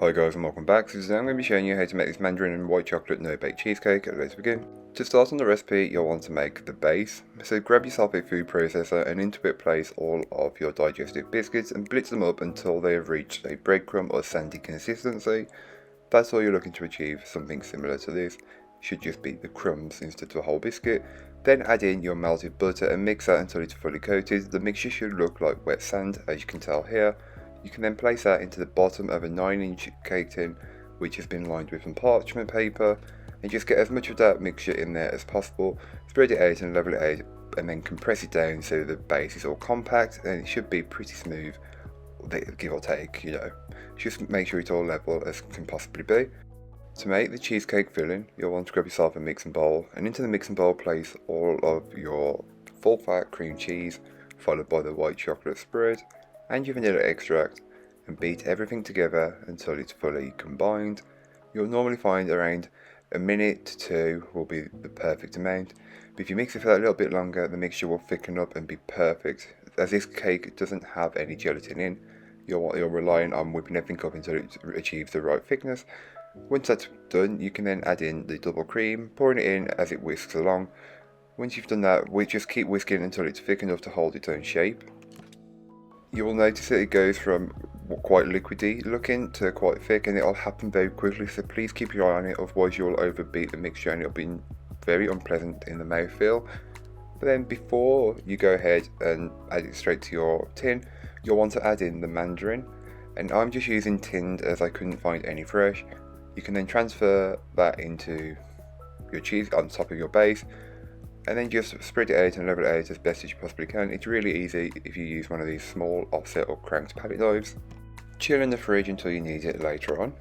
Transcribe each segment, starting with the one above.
Hi guys and welcome back. So today I'm going to be showing you how to make this Mandarin and white chocolate no-bake cheesecake. Let's begin. To start on the recipe, you'll want to make the base. So grab yourself a food processor and into it place all of your digestive biscuits and blitz them up until they have reached a breadcrumb or sandy consistency. That's all you're looking to achieve, something similar to this. It should just be the crumbs instead of a whole biscuit. Then add in your melted butter and mix that until it's fully coated. The mixture should look like wet sand, as you can tell here. You can then place that into the bottom of a 9-inch cake tin which has been lined with some parchment paper, and just get as much of that mixture in there as possible. Spread it out and level it out and then compress it down so the base is all compact, and it should be pretty smooth, give or take, Just make sure it's all level as can possibly be. To make the cheesecake filling, you'll want to grab yourself a mixing bowl, and into the mixing bowl place all of your full fat cream cheese followed by the white chocolate spread and your vanilla extract, and beat everything together until it's fully combined. You'll normally find around a minute to 2 will be the perfect amount, but if you mix it for that little bit longer, the mixture will thicken up and be perfect. As this cake doesn't have any gelatin in, you're relying on whipping everything up until it achieves the right thickness. Once that's done, you can then add in the double cream, pouring it in as it whisks along. Once you've done that, we just keep whisking until it's thick enough to hold its own shape. You will notice that it goes from quite liquidy looking to quite thick, and it'll happen very quickly, so please keep your eye on it, otherwise you'll overbeat the mixture and it'll be very unpleasant in the mouthfeel. But then before you go ahead and add it straight to your tin, you'll want to add in the Mandarin, and I'm just using tinned as I couldn't find any fresh. You can then transfer that into your cheese on top of your base, and then just spread it out and level it out as best as you possibly can. It's really easy if you use one of these small offset or cranked pallet knives. Chill in the fridge until you need it later on.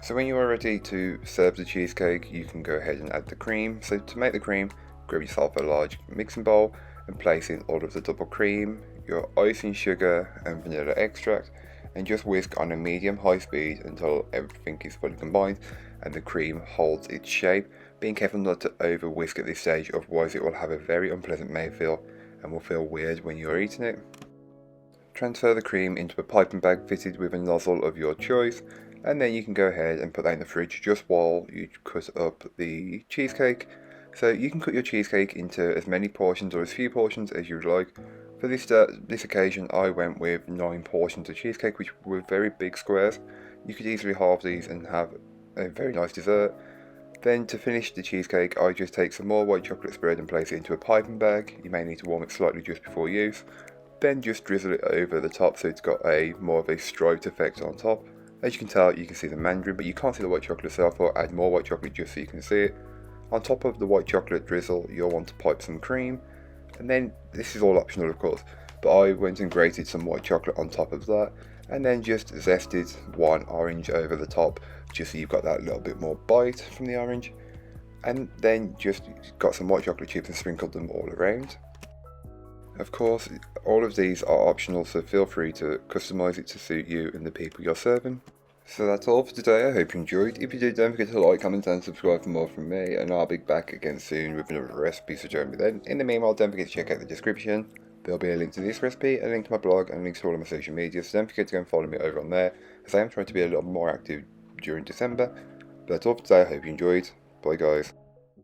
So when you are ready to serve the cheesecake, you can go ahead and add the cream. So to make the cream, grab yourself a large mixing bowl and place in all of the double cream, your icing sugar and vanilla extract, and just whisk on a medium-high speed until everything is fully combined and the cream holds its shape. Being careful not to over whisk at this stage, otherwise it will have a very unpleasant mouthfeel and will feel weird when you're eating it. Transfer the cream into a piping bag fitted with a nozzle of your choice, and then you can go ahead and put that in the fridge just while you cut up the cheesecake. So you can cut your cheesecake into as many portions or as few portions as you'd like. For this occasion I went with 9 portions of cheesecake, which were very big squares. You could easily halve these and have a very nice dessert. Then to finish the cheesecake, I just take some more white chocolate spread and place it into a piping bag. You may need to warm it slightly just before use. Then just drizzle it over the top so it's got more of a striped effect on top. As you can tell, you can see the Mandarin, but you can't see the white chocolate, so I thought add more white chocolate just so you can see it. On top of the white chocolate drizzle, you'll want to pipe some cream. And then, this is all optional of course, but I went and grated some white chocolate on top of that, and then just zested 1 orange over the top, just so you've got that little bit more bite from the orange. And then just got some white chocolate chips and sprinkled them all around. Of course, all of these are optional, so feel free to customize it to suit you and the people you're serving. So that's all for today. I hope you enjoyed. If you did, don't forget to like, comment and subscribe for more from me, and I'll be back again soon with another recipe, so join me then. In the meanwhile, don't forget to check out the description. There'll be a link to this recipe, a link to my blog, and links to all of my social media, so don't forget to go and follow me over on there, as I am trying to be a little more active during December. But that's all for today. I hope you enjoyed. Bye guys.